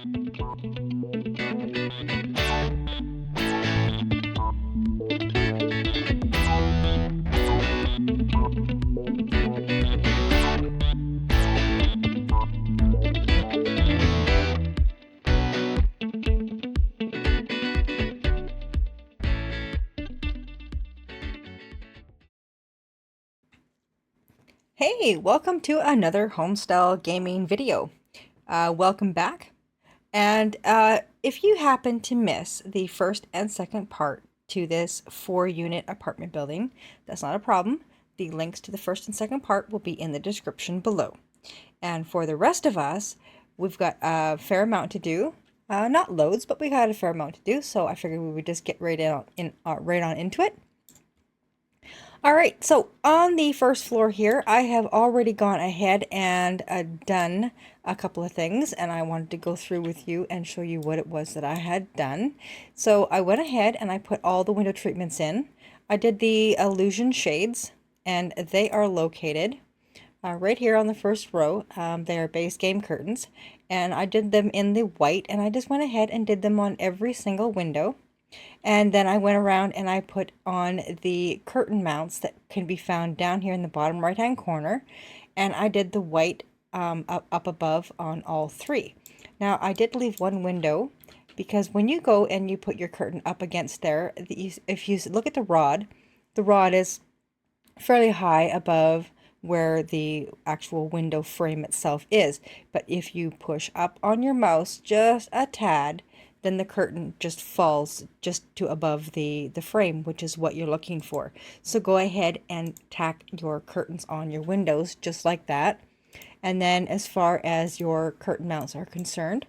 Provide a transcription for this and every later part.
Hey, welcome to another HomeStyle gaming video. Welcome back. And if you happen to miss the first and second part to this 4-unit apartment building, that's not a problem. The links to the first and second part will be in the description below. And for the rest of us, we've got a fair amount to do. Not loads, but we got a fair amount to do, so I figured we would just get right on into it. All right, so on the first floor here, I have already gone ahead and done a couple of things, and I wanted to go through with you and show you what it was that I had done. So I went ahead and I put all the window treatments in. I did the illusion shades, and they are located right here on the first row. They are base game curtains, and I did them in the white, and I just went ahead and did them on every single window. And then I went around and I put on the curtain mounts that can be found down here in the bottom right hand corner. And I did the white up above on all three. Now I did leave one window because when you go and you put your curtain up against there, if you look at the rod is fairly high above where the actual window frame itself is. But if you push up on your mouse just a tad, then the curtain just falls just to above the frame, which is what you're looking for. So go ahead and tack your curtains on your windows just like that. And then as far as your curtain mounts are concerned,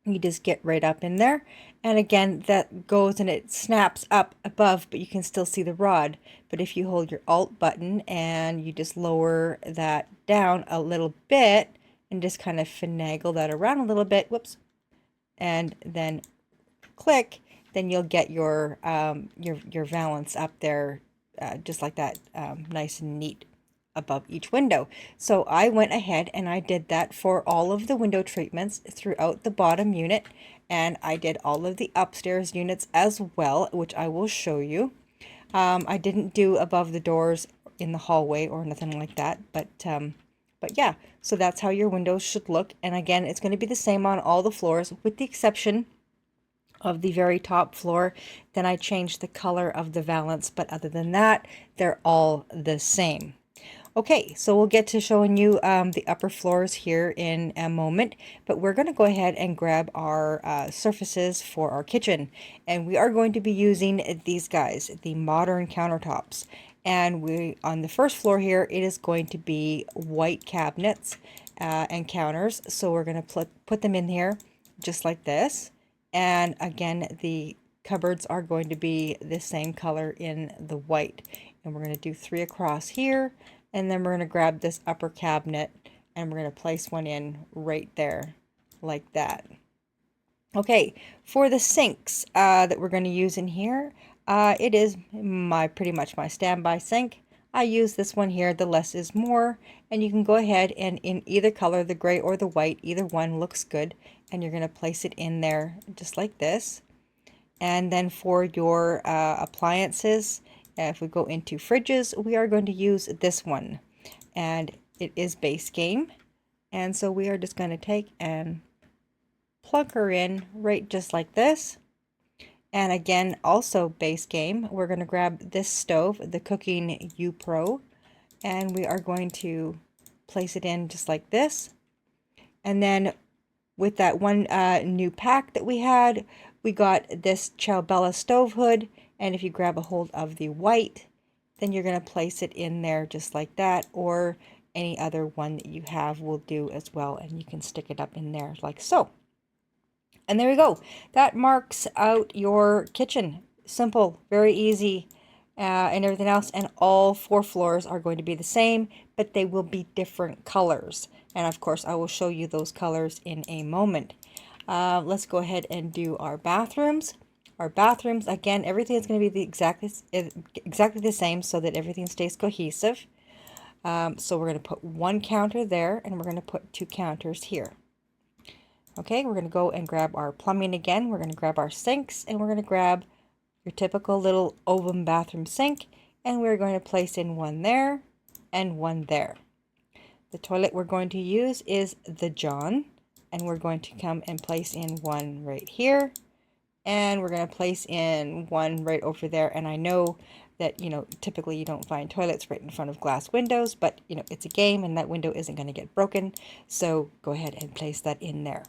you just get right up in there. And again, that goes and it snaps up above, but you can still see the rod. But if you hold your Alt button and you just lower that down a little bit and just kind of finagle that around a little bit, whoops, and then click, then you'll get your valance up there just like that, nice and neat above each window. So I went ahead and I did that for all of the window treatments throughout the bottom unit, and I did all of the upstairs units as well, which I will show you. I didn't do above the doors in the hallway or nothing like that, but yeah, so that's how your windows should look. And again, it's going to be the same on all the floors with the exception of the very top floor. Then I changed the color of the valance, but other than that, they're all the same. Okay, so we'll get to showing you the upper floors here in a moment, but we're going to go ahead and grab our surfaces for our kitchen. And we are going to be using these guys, the modern countertops. And on the first floor here, it is going to be white cabinets and counters. So we're going to put them in here just like this. And again, the cupboards are going to be the same color in the white. And we're going to do 3 across here. And then we're going to grab this upper cabinet and we're going to place one in right there like that. Okay, for the sinks that we're going to use in here, it is pretty much my standby sink. I use this one here, the less is more, and you can go ahead and in either color, the gray or the white, either one looks good, and you're going to place it in there just like this. And then for your appliances, if we go into fridges, we are going to use this one, and it is base game, and so we are just going to take and plug her in right just like this. And again, also base game, we're going to grab this stove, the Cooking U Pro, and we are going to place it in just like this. And then with that one new pack that we had, we got this Ciao Bella stove hood, and if you grab a hold of the white, then you're going to place it in there just like that, or any other one that you have will do as well, and you can stick it up in there like so. And there you go. That marks out your kitchen. Simple, very easy, and everything else. And all 4 floors are going to be the same, but they will be different colors. And of course, I will show you those colors in a moment. Let's go ahead and do our bathrooms. Our bathrooms, again, everything is going to be exactly the same so that everything stays cohesive. So we're going to put 1 counter there, and we're going to put 2 counters here. Okay, we're going to go and grab our plumbing again. We're going to grab our sinks, and we're going to grab your typical little oven bathroom sink, and we're going to place in one there and one there. The toilet we're going to use is the John, and we're going to come and place in one right here, and we're going to place in one right over there. And I know that, you know, typically you don't find toilets right in front of glass windows, but, you know, it's a game and that window isn't going to get broken. So go ahead and place that in there.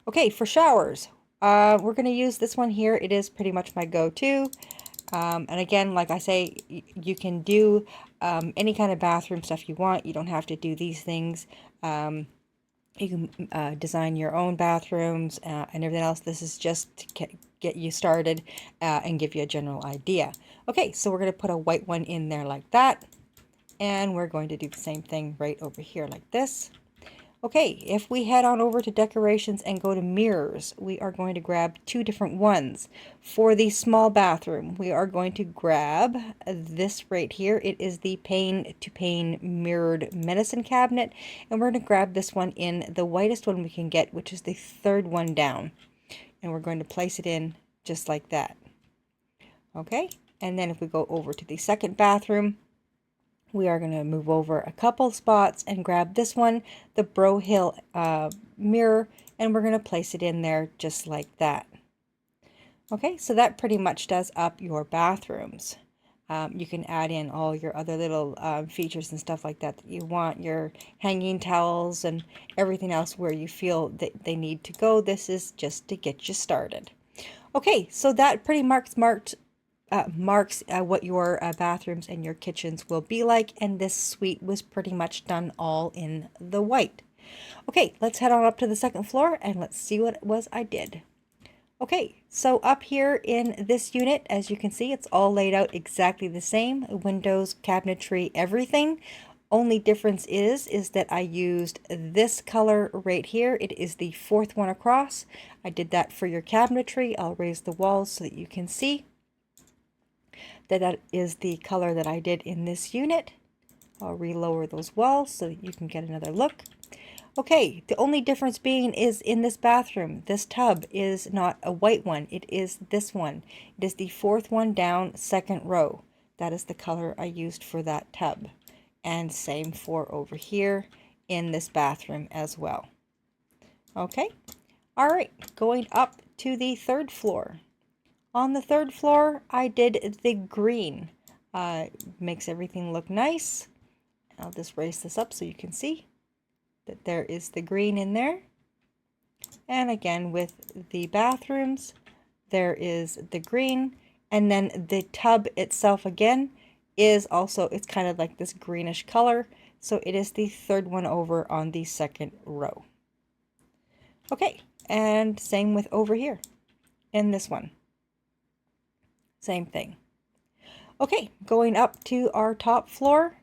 Okay, for showers, we're going to use this one here. It is pretty much my go-to. And again, like I say, you can do any kind of bathroom stuff you want. You don't have to do these things. You can design your own bathrooms and everything else. This is just to get you started and give you a general idea. Okay, so we're going to put a white one in there like that. And we're going to do the same thing right over here like this. Okay, if we head on over to decorations and go to mirrors, we are going to grab two different ones. For the small bathroom, we are going to grab this right here. It is the pane to pane mirrored medicine cabinet, and we're going to grab this one in the whitest one we can get, which is the third one down. And we're going to place it in just like that. Okay, and then if we go over to the second bathroom, we are going to move over a couple spots and grab this one, the Bro Hill mirror, and we're going to place it in there just like that. Okay, so that pretty much does up your bathrooms. You can add in all your other little features and stuff like that you want, your hanging towels and everything else where you feel that they need to go. This is just to get you started. Okay, so that pretty marks what your bathrooms and your kitchens will be like, and this suite was pretty much done all in the white. Okay, let's head on up to the second floor and let's see what it was I did. Okay, so up here in this unit, as you can see, it's all laid out exactly the same. Windows, cabinetry, everything. Only difference is that I used this color right here. It is the fourth one across. I did that for your cabinetry. I'll raise the walls so that you can see that is the color that I did in this unit. I'll re-lower those walls so that you can get another look. Okay, the only difference being is in this bathroom, this tub is not a white one, it is this one. It is the fourth one down, second row. That is the color I used for that tub. And same for over here in this bathroom as well. Okay, all right, going up to the third floor. On the third floor, I did the green. Makes everything look nice. I'll just raise this up so you can see that there is the green in there. And again, with the bathrooms, there is the green. And then the tub itself again is also, it's kind of like this greenish color. So it is the third one over on the second row. Okay, and same with over here in this one. Same thing. Okay, going up to our top floor,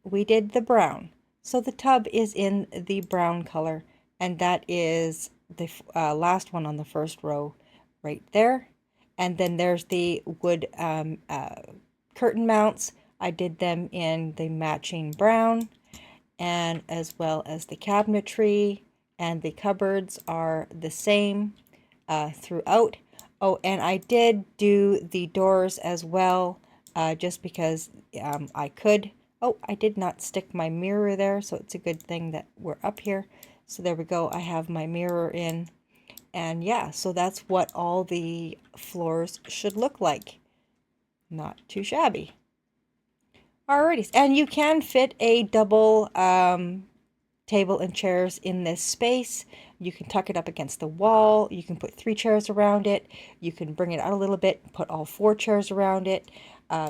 we did the brown. So the tub is in the brown color, and that is the last one on the first row right there. And then there's the wood curtain mounts. I did them in the matching brown, and as well as the cabinetry, and the cupboards are the same throughout. Oh, and I did do the doors as well, just because I could. Oh, I did not stick my mirror there, so it's a good thing that we're up here. So there we go, I have my mirror in. And yeah, so that's what all the floors should look like. Not too shabby. Alrighty, and you can fit a double table and chairs in this space. You can tuck it up against the wall. You can put 3 chairs around it. You can bring it out a little bit, put all 4 chairs around it.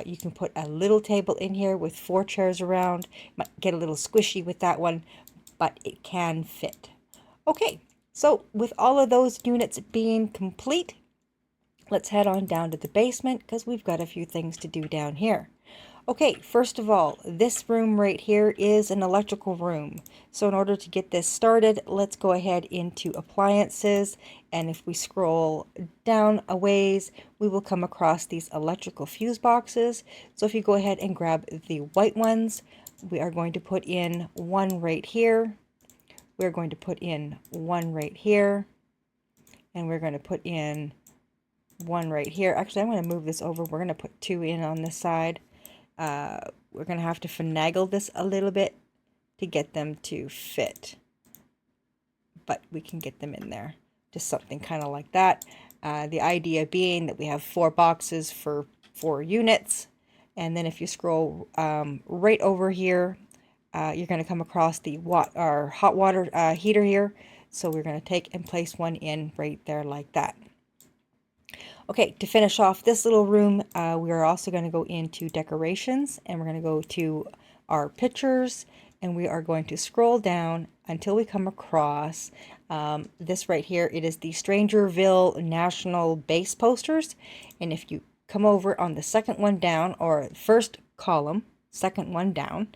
You can put a little table in here with 4 chairs around. Might get a little squishy with that one, but it can fit. Okay, so with all of those units being complete, let's head on down to the basement because we've got a few things to do down here. Okay, first of all, this room right here is an electrical room. So in order to get this started, let's go ahead into appliances. And if we scroll down a ways, we will come across these electrical fuse boxes. So if you go ahead and grab the white ones, we are going to put in one right here. we're going to put in one right here, and we're going to put in one right here. Actually, I'm going to move this over. We're going to put two in on this side. We're going to have to finagle this a little bit to get them to fit, but we can get them in there. Just something kind of like that. The idea being that we have 4 boxes for 4 units, and then if you scroll right over here, you're going to come across the our hot water heater here. So we're going to take and place one in right there like that. Okay, to finish off this little room, we are also going to go into decorations, and we're going to go to our pictures, and we are going to scroll down until we come across this right here. It is the Strangerville National Base posters, and if you come over on the second one down, or first column, second one down,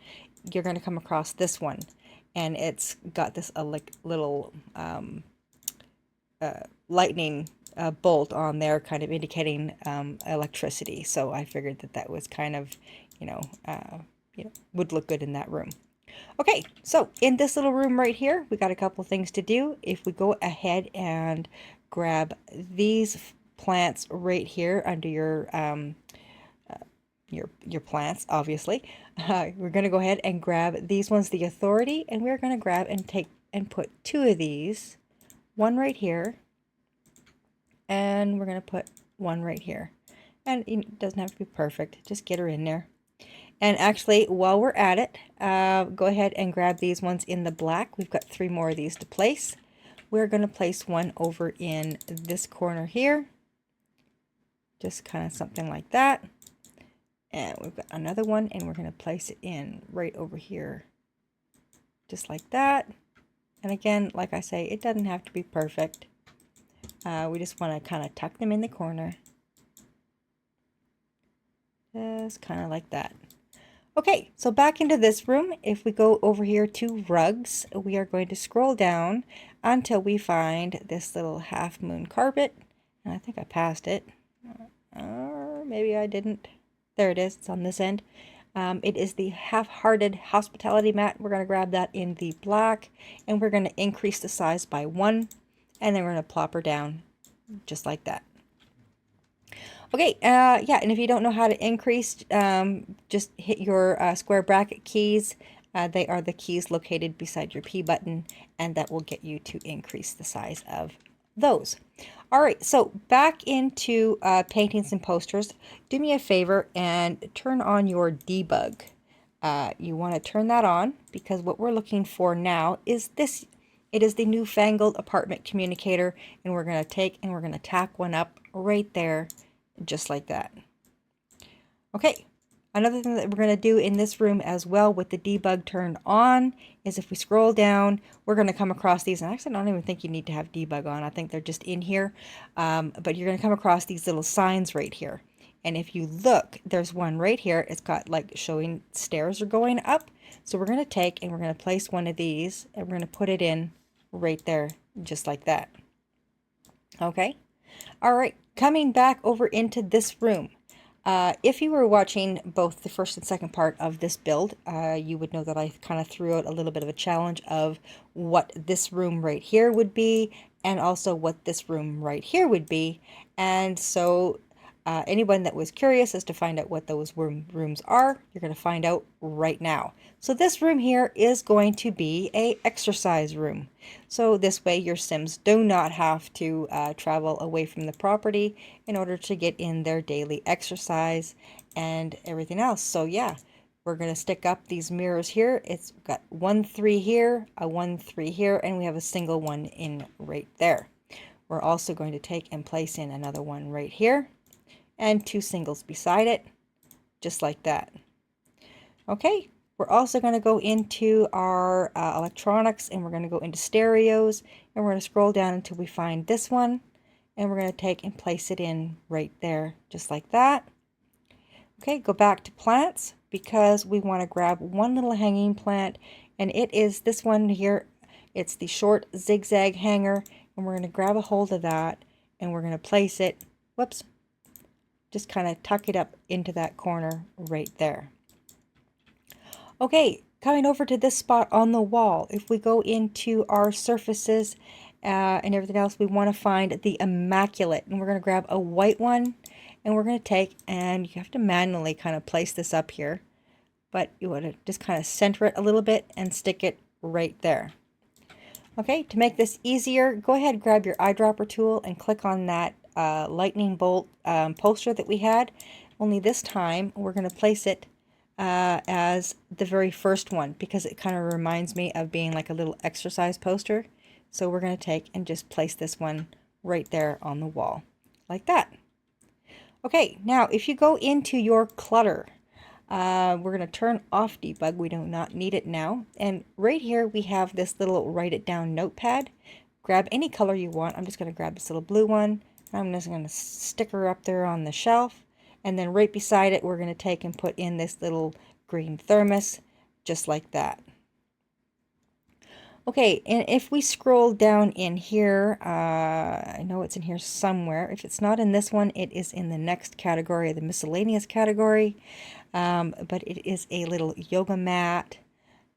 you're going to come across this one, and it's got this like little lightning bolt on there, kind of indicating electricity. So I figured that that was kind of, would look good in that room. Okay, so in this little room right here, we got a couple things to do. If we go ahead and grab these plants right here under your plants, obviously, we're going to go ahead and grab these ones, the authority, and we're going to grab and take and put 2 of these, one right here, and we're going to put one right here. And it doesn't have to be perfect, just get her in there. And actually, while we're at it, go ahead and grab these ones in the black. We've got 3 more of these to place. We're going to place one over in this corner here, just kind of something like that. And we've got another one, and we're going to place it in right over here, just like that. And again, like I say, it doesn't have to be perfect. We just want to kind of tuck them in the corner. Just kind of like that. Okay, so back into this room, if we go over here to rugs, we are going to scroll down until we find this little half moon carpet. And I think I passed it. Or maybe I didn't. There it is. It's on this end. It is the half-hearted hospitality mat. We're going to grab that in the black, and we're going to increase the size by 1, and then we're going to plop her down just like that. Okay, yeah, and if you don't know how to increase, just hit your square bracket keys. They are the keys located beside your P button, and that will get you to increase the size of those. All right, so back into paintings and posters. Do me a favor and turn on your debug. You want to turn that on because what we're looking for now is this. It is the newfangled apartment communicator, and we're going to take and we're going to tack one up right there, just like that. Okay, another thing that we're going to do in this room as well with the debug turned on is if we scroll down, we're going to come across these. And actually, I don't even think you need to have debug on. I think they're just in here. But you're going to come across these little signs right here. And if you look, there's one right here. It's got like showing stairs are going up. So we're going to take and we're going to place one of these and we're going to put it in right there, just like that. Okay. All right. Coming back over into this room. If you were watching both the first and second part of this build, you would know that I kind of threw out a little bit of a challenge of what this room right here would be, and also what this room right here would be. And so anyone that was curious as to find out what those rooms are, you're going to find out right now. So this room here is going to be a exercise room. So this way your Sims do not have to travel away from the property in order to get in their daily exercise and everything else. So yeah, we're going to stick up these mirrors here. It's got 1, 3 here, a 1, 3 here, and we have a single one in right there. We're also going to take and place in another one right here and 2 singles beside it, just like that. Okay. We're also going to go into our electronics, and we're going to go into stereos, and we're going to scroll down until we find this one, and we're going to take and place it in right there, just like that. Okay, go back to plants because we want to grab one little hanging plant, and it is this one here. It's the short zigzag hanger, and we're going to grab a hold of that, and we're going to place it, whoops, just kind of tuck it up into that corner right there. Okay, coming over to this spot on the wall, if we go into our surfaces and everything else, we want to find the immaculate, and we're going to grab a white one, and we're going to take, and you have to manually kind of place this up here, but you want to just kind of center it a little bit and stick it right there. Okay, to make this easier, go ahead, grab your eyedropper tool and click on that lightning bolt poster that we had. Only this time we're going to place it as the very first one, because it kind of reminds me of being like a little exercise poster. So we're going to take and just place this one right there on the wall, like that. Okay, now if you go into your clutter, we're going to turn off debug. We do not need it now. And right here we have this little write it down notepad. Grab any color you want. I'm just going to grab this little blue one. I'm just going to stick her up there on the shelf. And then right beside it, we're going to take and put in this little green thermos, just like that. Okay, and if we scroll down in here, I know it's in here somewhere. If it's not in this one, it is in the next category, the miscellaneous category. But it is a little yoga mat,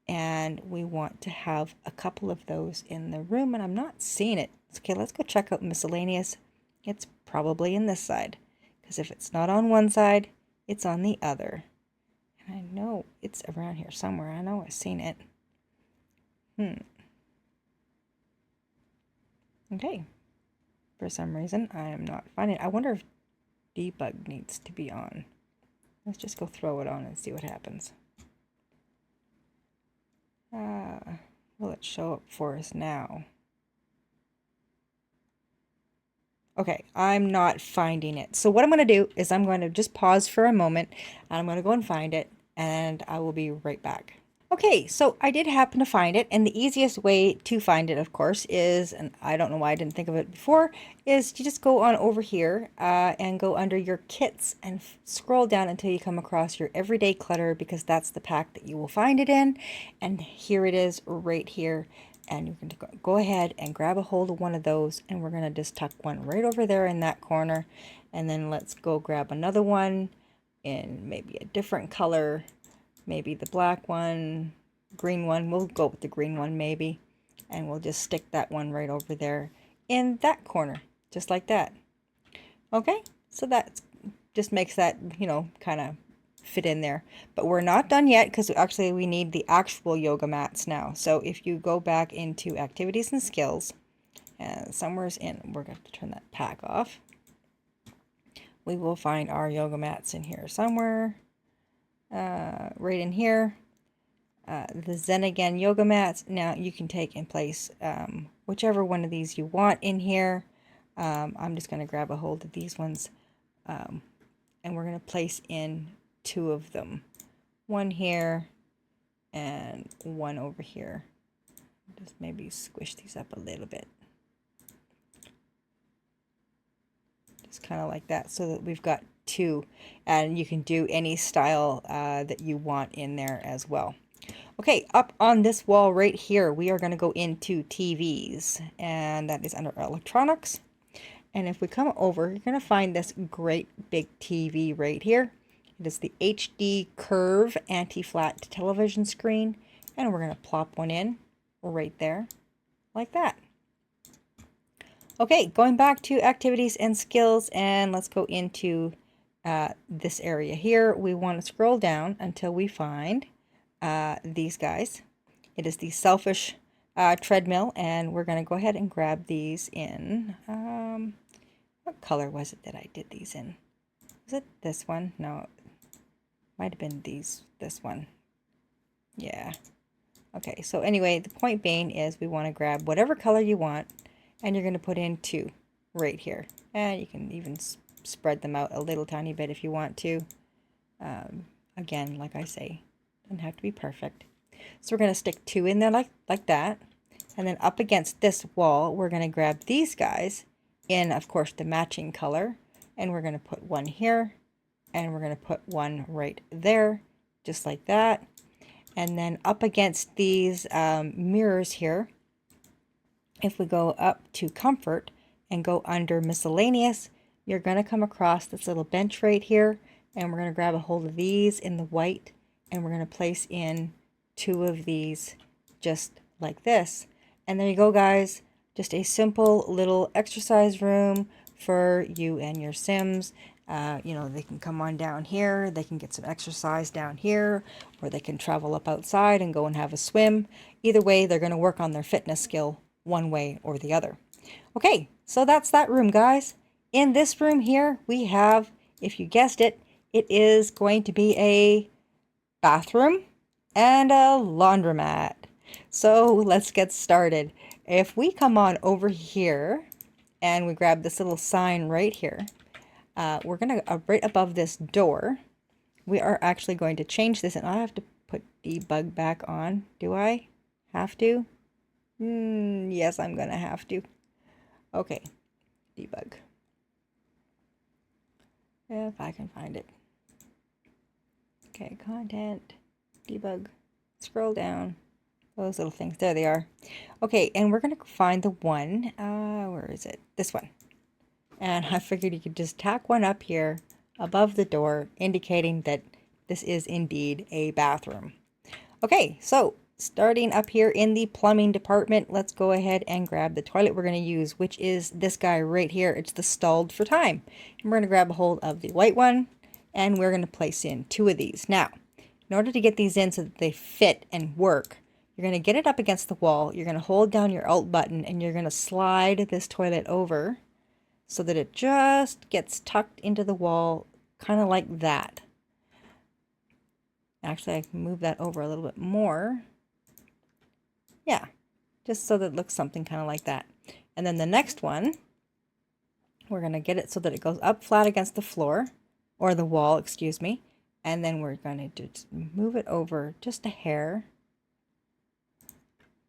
and we want to have a couple of those in the room, and I'm not seeing it. Okay, let's go check out miscellaneous. It's probably in this side, because if it's not on one side, it's on the other. And I know it's around here somewhere. I know I've seen it. Okay. For some reason, I am not finding it. I wonder if debug needs to be on. Let's just go throw it on and see what happens. Will it show up for us now? Okay, I'm not finding it. So what I'm going to do is I'm going to just pause for a moment, and I'm going to go and find it, and I will be right back. Okay, so I did happen to find it, and the easiest way to find it, of course, is, and I don't know why I didn't think of it before, is you just go on over here and go under your kits and scroll down until you come across your everyday clutter, because that's the pack that you will find it in. And here it is right here, and you're going to go ahead and grab a hold of one of those, and we're going to just tuck one right over there in that corner, and then let's go grab another one in maybe a different color. Maybe the black one, green one. We'll go with the green one maybe. And we'll just stick that one right over there in that corner, just like that. Okay, so that just makes that, you know, kind of fit in there. But we're not done yet, because actually we need the actual yoga mats now. So if you go back into activities and skills, and somewhere's in, we're going to have to turn that pack off. We will find our yoga mats in here somewhere. Right in here, the Zen Again yoga mats. Now you can take and place whichever one of these you want in here. I'm just going to grab a hold of these ones, and we're going to place in two of them. One here and one over here. Just maybe squish these up a little bit. Just kind of like that, so that we've got two, and you can do any style that you want in there as well. Okay, up on this wall right here, we are going to go into TVs, and that is under electronics. And if we come over, you're going to find this great big TV right here. It is the HD Curve anti-flat television screen, and we're going to plop one in right there, like that. Okay, going back to activities and skills, and let's go into this area here. We want to scroll down until we find these guys. It is the selfish treadmill, and we're going to go ahead and grab these in, what color was it that I did these in? Was it this one? No, it might have been this one. Yeah. Okay, so anyway, the point being is we want to grab whatever color you want, and you're going to put in two right here. And you can even spread them out a little tiny bit if you want to. Again, like I say, doesn't have to be perfect. So we're going to stick two in there like that. And then up against this wall, we're going to grab these guys in, of course, the matching color. And we're going to put one here, and we're going to put one right there, just like that. And then up against these mirrors here, if we go up to comfort and go under miscellaneous, you're going to come across this little bench right here, and we're going to grab a hold of these in the white, and we're going to place in 2 of these just like this. And there you go, guys. Just a simple little exercise room for you and your Sims. You know, they can come on down here, they can get some exercise down here, or they can travel up outside and go and have a swim. Either way, they're going to work on their fitness skill one way or the other. Okay, so that's that room, guys. In this room here, we have, if you guessed it, it is going to be a bathroom and a laundromat. So let's get started. If we come on over here and we grab this little sign right here, we're going to, right above this door, we are actually going to change this, and I have to put debug back on. Do I have to? Yes, I'm going to have to. Okay, debug. If I can find it. Okay, content, debug, scroll down. Those little things, there they are. Okay, and we're going to find the one, where is it? This one. And I figured you could just tack one up here above the door, indicating that this is indeed a bathroom. Okay, so starting up here in the plumbing department, let's go ahead and grab the toilet we're going to use, which is this guy right here. It's the stalled for time. And we're going to grab a hold of the white one, and we're going to place in 2 of these. Now, in order to get these in so that they fit and work, you're going to get it up against the wall. You're going to hold down your Alt button, and you're going to slide this toilet over so that it just gets tucked into the wall, kind of like that. Actually, I can move that over a little bit more. Yeah, just so that it looks something kind of like that. And then the next one, we're going to get it so that it goes up flat against the floor, or the wall, excuse me. And then we're going to just move it over just a hair,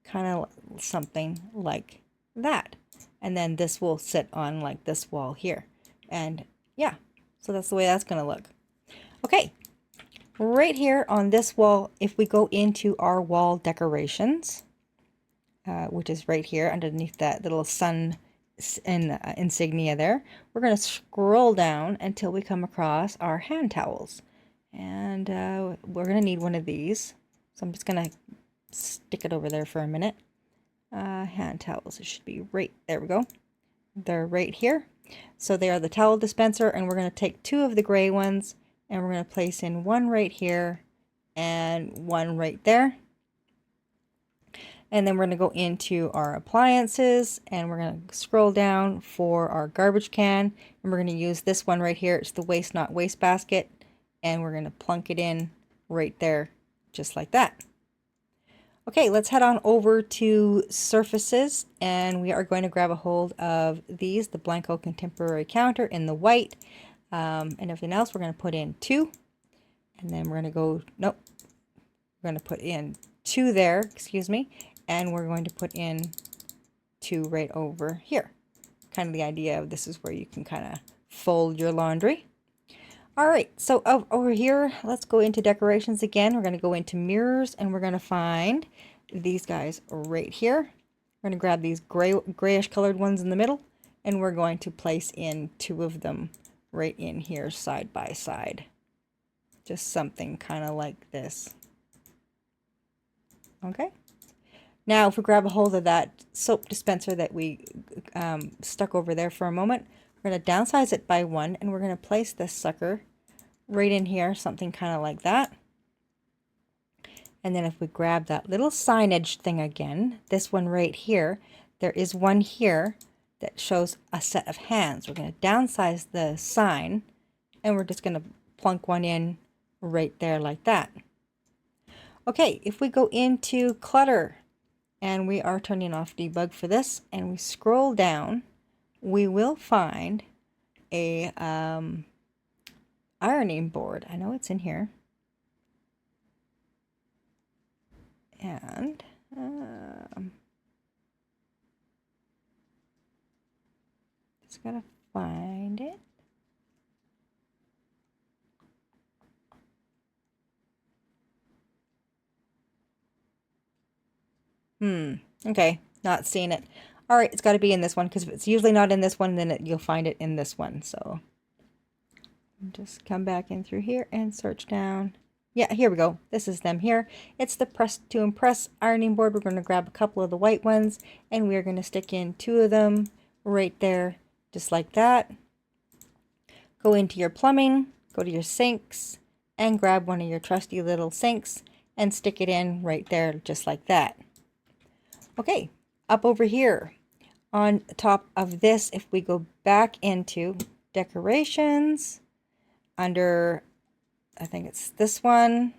kind of something like that. And then this will sit on like this wall here. And yeah, so that's the way that's going to look. Okay, right here on this wall, if we go into our wall decorations, which is right here underneath that little sun insignia there, we're going to scroll down until we come across our hand towels. And we're going to need one of these. So I'm just going to stick it over there for a minute. Hand towels, it should be right, there we go. They're right here. So they are the towel dispenser, and we're going to take 2 of the gray ones, and we're going to place in one right here and one right there. And then we're going to go into our appliances, and we're going to scroll down for our garbage can, and we're going to use this one right here. It's the waste not waste basket, and we're going to plunk it in right there, just like that. Okay, let's head on over to surfaces, and we are going to grab a hold of these, the Blanco Contemporary Counter in the white, and everything else we're going to put in 2, and then we're going to go, nope, we're going to put in 2 there, excuse me, and we're going to put in 2 right over here. Kind of the idea of this is where you can kind of fold your laundry. All right, so over here, let's go into decorations again. We're going to go into mirrors, and we're going to find these guys right here. We're going to grab these grayish colored ones in the middle, and we're going to place in 2 of them right in here side by side. Just something kind of like this. Okay. Now, if we grab a hold of that soap dispenser that we stuck over there for a moment, we're going to downsize it by 1, and we're going to place this sucker right in here, something kind of like that. And then if we grab that little signage thing again, this one right here, there is one here that shows a set of hands. We're going to downsize the sign, and we're just going to plunk one in right there like that. Okay, if we go into clutter, and we are turning off debug for this, and we scroll down, we will find a ironing board. I know it's in here. And just gotta find it. Okay, not seeing it. All right, it's got to be in this one, because if it's usually not in this one, then you'll find it in this one. So just come back in through here and search down. Yeah, here we go. This is them here. It's the Press to Impress ironing board. We're going to grab a couple of the white ones and we're going to stick in 2 of them right there, just like that. Go into your plumbing, go to your sinks, and grab one of your trusty little sinks and stick it in right there, just like that. Okay, up over here on top of this, if we go back into decorations, under, I think it's this one.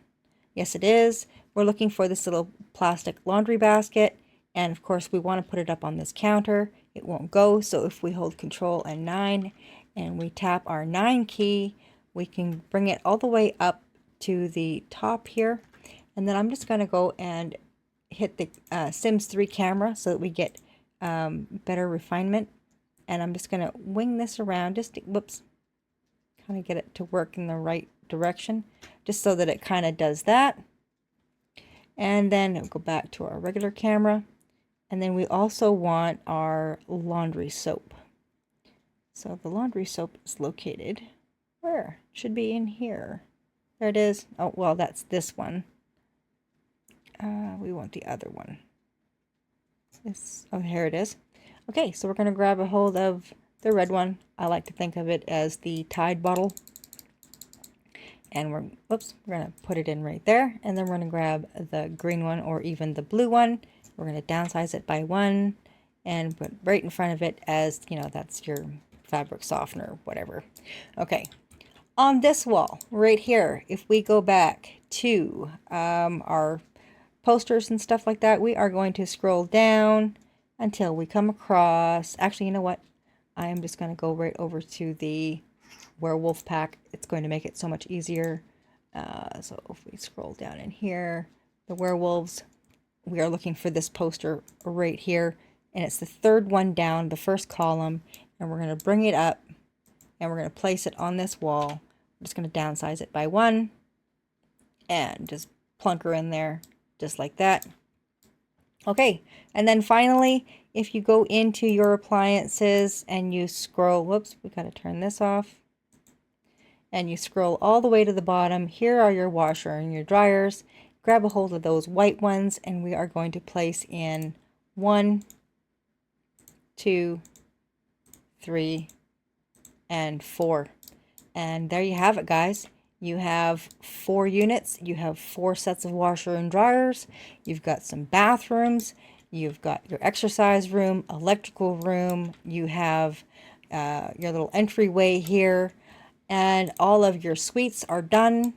Yes, it is. We're looking for this little plastic laundry basket. And of course, we want to put it up on this counter. It won't go. So if we hold Control and 9 and we tap our 9 key, we can bring it all the way up to the top here. And then I'm just going to go and hit the Sims 3 camera so that we get better refinement. And I'm just going to wing this around, just to, whoops, kind of get it to work in the right direction, just so that it kind of does that. And then we'll go back to our regular camera. And then we also want our laundry soap. So the laundry soap is located where? Should be in here. There it is. Oh, well, that's this one. We want the other one. Oh, here it is. Okay, so we're going to grab a hold of the red one. I like to think of it as the Tide bottle. And we're going to put it in right there. And then we're going to grab the green one or even the blue one. We're going to downsize it by 1 and put right in front of it as, you know, that's your fabric softener, whatever. Okay. On this wall right here, if we go back to our posters and stuff like that, we are going to scroll down until we come across, actually, you know what? I am just going to go right over to the werewolf pack. It's going to make it so much easier. So if we scroll down in here, the werewolves, we are looking for this poster right here, and it's the 3rd one down, the 1st column, and we're going to bring it up and we're going to place it on this wall. I'm just going to downsize it by 1 and just plunk her in there just like that. Okay, and then finally, if you go into your appliances and you scroll, whoops, we got to turn this off, and you scroll all the way to the bottom, here are your washer and your dryers. Grab a hold of those white ones and we are going to place in 1, 2, 3, and 4. And there you have it, guys. You have 4 units. You have 4 sets of washer and dryers. You've got some bathrooms. You've got your exercise room, electrical room. You have your little entryway here. And all of your suites are done.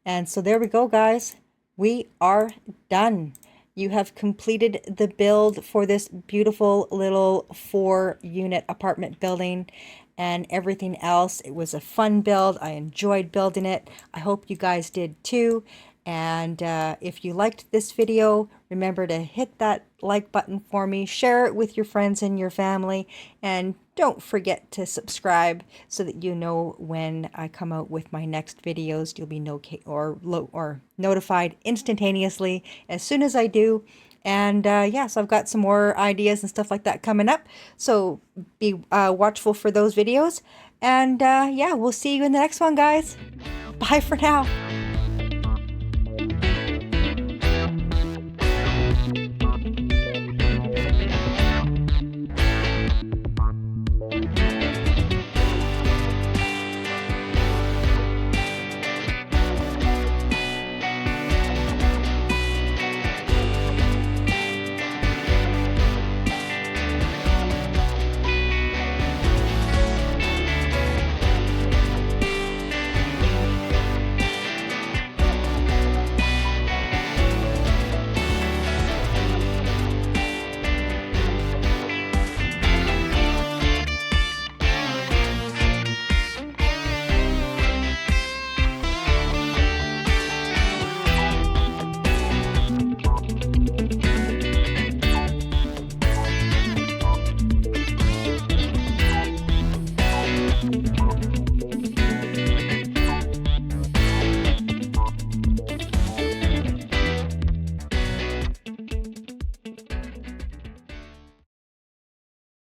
And so there we go, guys. We are done. You have completed the build for this beautiful little 4-unit apartment building and everything else. It was a fun build. I enjoyed building it. I hope you guys did too. And if you liked this video, remember to hit that like button for me, share it with your friends and your family, and don't forget to subscribe so that you know when I come out with my next videos. You'll be notified instantaneously as soon as I do. And yeah, so I've got some more ideas and stuff like that coming up. So be watchful for those videos. And yeah, we'll see you in the next one, guys. Bye for now.